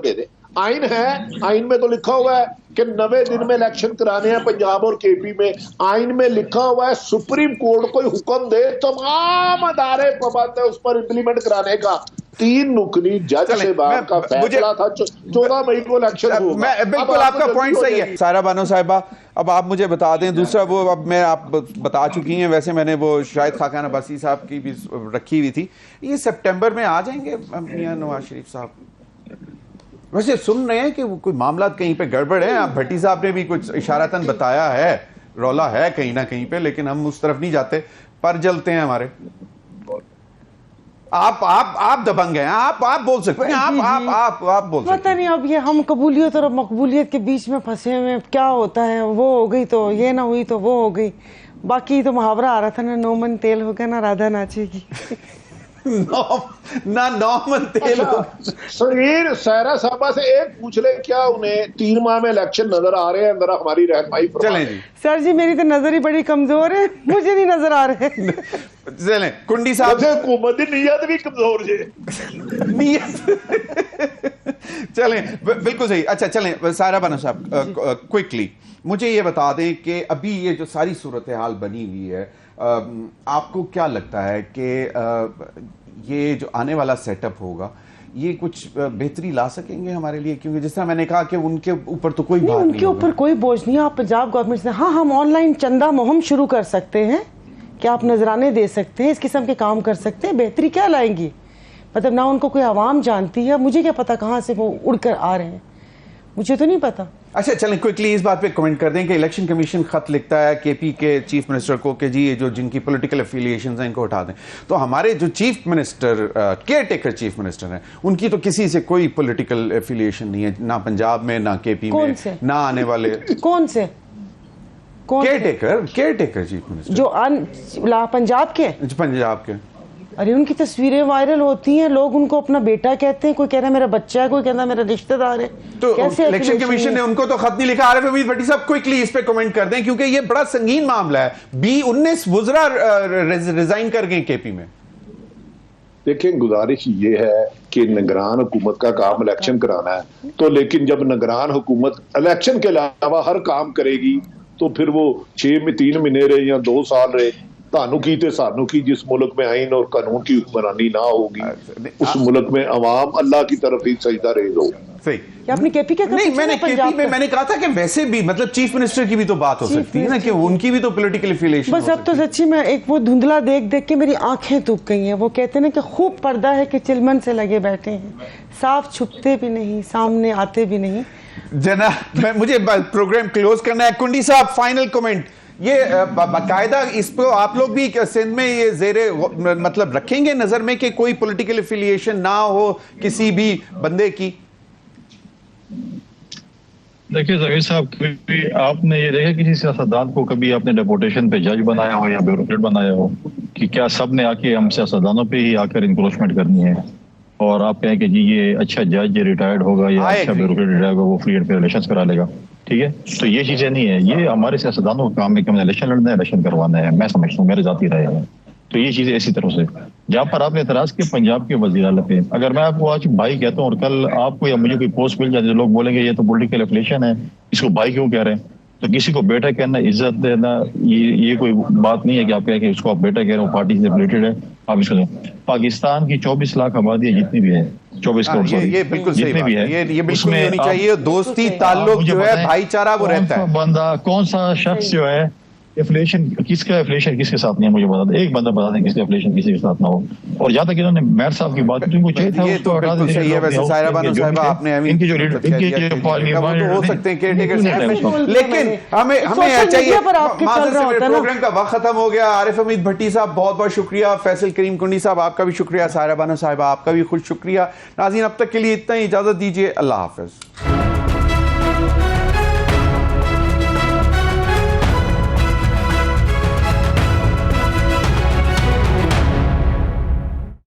दे दे। आइन है, आइन में तो लिखा हुआ है कि 90 दिन में इलेक्शन कराने हैं पंजाब और केपी में। आइन में लिखा हुआ है सुप्रीम कोर्ट कोई हुक्म दे तमाम अदारे पाबंद है उस पर इंप्लीमेंट कराने का। 3 नुकनी जज से बात का फैसला था, 14 मई को इलेक्शन होगा। बिल्कुल आपका पॉइंट सही है सारा बानो साहिबा। अब आप मुझे बता दें दूसरा, वो अब मैं आप बता चुकी हैं, वैसे मैंने वो शायद खाकान अब्बासी साहब की भी रखी हुई थी, ये सितंबर में आ जाएंगे मियां नवाज शरीफ साहब? वैसे सुन रहे हैं कि कोई मामला कहीं पे गड़बड़ है, आप भट्टी साहब ने भी कुछ इशारतन बताया है, रौला है कहीं ना कहीं पे, लेकिन हम उस तरफ नहीं जाते, पर जलते हैं हमारे। आप दबंग हैं, आप बोल सकते हैं, आप बोल सकते हैं। पता नहीं अब ये हम कबूलियत और मकबूलियत के बीच में फंसे हुए, क्या होता है, वो हो गई तो ये ना हुई तो वो हो गई। बाकी तो मुहावरा आ रहा था ना, 9 मन तेल होगा ना राधा नाचेगी। नौमन तेल सगीर सहरा साहबा से एक पूछ ले, क्या उन्हें 3 माह में इलेक्शन नजर आ रहे हैं? जरा हमारी रहनुमाई चलें जी। सर जी मेरी तो नजर ही बड़ी कमजोर है, मुझे नहीं नजर आ रहे। चलें कुंडी साहब, हुकूमत की नीयत भी कमजोर है। चलें बिल्कुल सही। अच्छा चलें सारा बानो साहब, क्विकली मुझे ये बता दें कि अभी ये जो सारी सूरत हाल बनी हुई है, आपको क्या लगता है कि ये जो आने वाला सेटअप होगा ये कुछ बेहतरी ला सकेंगे हमारे लिए? क्योंकि जिस तरह मैंने कहा कि उनके ऊपर तो कोई भार नहीं, उनके ऊपर कोई बोझ नहीं है। आप पंजाब गवर्नमेंट से, हाँ हम ऑनलाइन चंदा मुहिम शुरू कर सकते हैं कि आप नजराने दे सकते हैं, इस किस्म के काम कर सकते हैं। बेहतरी क्या लाएंगी? मतलब ना उनको कोई आवाम जानती है, मुझे क्या पता कहाँ से वो उड़कर आ रहे हैं, मुझे तो नहीं पता। अच्छा चलें क्विकली इस बात पे कमेंट कर दें कि इलेक्शन कमीशन खत लिखता है केपी के चीफ मिनिस्टर को कि जी ये जो जिनकी पॉलिटिकल एफिलिएशंस हैं इनको हटा दें। तो हमारे जो chief minister care taker chief minister हैं उनकी तो किसी से कोई पॉलिटिकल एफिलिएशन नहीं है, ना पंजाब में ना केपी में, ना आने वाले। कौन से? केयर टेकर चीफ मिनिस्टर जो पंजाब के। अरे उनकी तस्वीरें वायरल होती हैं, लोग उनको अपना बेटा कहते हैं, कोई कह रहा है मेरा बच्चा है, कोई कहता है मेरा रिश्तेदार है। तो इलेक्शन कमीशन ने उनको तो खत नहीं लिखा। आरिफ उम्मीद भट्टी साहब क्विकली इस पे कमेंट कर दें क्योंकि ये बड़ा संगीन मामला है। 19 वुज़रा रिजाइन कर गए केपी में। देखें, गुजारिश ये है कि निगरान हुकूमत का काम इलेक्शन कराना है, तो लेकिन जब निगरान हुकूमत इलेक्शन के अलावा हर काम करेगी तो फिर वो 3 महीने रहे या 2 साल रहे, तानू की ते सानू की, जिस मुल्क में आइन और कानून की हुक्मरानी ना होगी उस मुल्क में अवाम अल्लाह की तरफ ही सजदा रेज़ होगा। सही। अपनी केपी के नहीं, मैंने केपी में मैंने कहा था कि वैसे भी मतलब चीफ मिनिस्टर की भी तो बात हो सकती है ना, कि उनकी भी तो पॉलिटिकल एफिलिएशन। बस अब तो सच्ची में एक वो धुंधला देख के मेरी आंखें दुख गई हैं। वो कहते हैं ना कि खूब पर्दा है कि चिलमन से लगे बैठे हैं, साफ छुपते भी नहीं, सामने आते भी नहीं। जना मुझे प्रोग्राम क्लोज करना है। कुंडी साहब फाइनल कमेंट, ये बाकायदा इसको आप लोग भी सिंध में ये जेरे मतलब रखेंगे नजर में कि कोई पॉलिटिकल एफिलिएशन ना हो किसी भी बंदे की? देखिए जमीर साहब, कभी आपने ये देखा किसी सियासतदान को कभी आपने डेपुटेशन पे जज बनाया हो या ब्यूरोक्रेट बनाया हो कि क्या सब ने आके हम सियासतदानों पे ही आकर इंक्रोचमेंट करनी है और आप कहें कि जी ये अच्छा जज रिटायर्ड होगा या अच्छा ब्यूरोक्रेट रिटायर्ड होगा, वो फ्री एंड फेयर इलेक्शन करा लेगा, ठीक है? तो ये चीजें नहीं है, ये हमारे सियासतदानों का काम है कि हमने इलेक्शन लड़ना है, इलेक्शन करवाना है। मैं समझता हूँ मेरे जाती राय है। तो ये चीजें इसी तरह से, जहाँ पर आपने एतराज किया पंजाब के वज़ीर आला पे, अगर मैं आपको आज भाई कहता हूँ और कल आपको या मुझे कोई पोस्ट मिल जाती है, लोग बोलेंगे ये तो पॉलिटिकल एफिलिएशन है, इसको भाई क्यों कह रहे हैं? तो किसी को बेटा कहना, इज्जत देना, ये कोई बात नहीं है कि आप कहें कि इसको आप बेटा कह रहे हो, पार्टी से रिलेटेड है, आप इसको। पाकिस्तान की 24 लाख आबादी है, जितनी भी है, 24 करोड़, ये बिल्कुल सही बात है, ये बिल्कुल नहीं होनी चाहिए। दोस्ती ताल्लुक जो है, भाईचारा वो रहता है। बंदा कौन सा शख्स जो है एफिलिएशन किसके साथ नहीं है, मुझे बता दें, एक बंदा बता दें किसका एफिलिएशन किसी के साथ ना हो। और जहाँ तक इन्होंने मेयर साहब की बात की, उनको चाहिए था ये तो बिल्कुल सही है। वैसे सायरा बानो साहिबा आपने इनकी जो हो सकते हैं केयरटेकर, लेकिन हमें चाहिए। प्रोग्राम का वक्त खत्म हो गया। आरिफ हमीद भट्टी साहब बहुत बहुत शुक्रिया, फैसल करीम कुंडी साहब आपका भी शुक्रिया, सायरा बानो साहिबा आपका भी खुद शुक्रिया। नाज़रीन अब तक के लिए इतना ही, इजाजत दीजिए, अल्लाह हाफिज।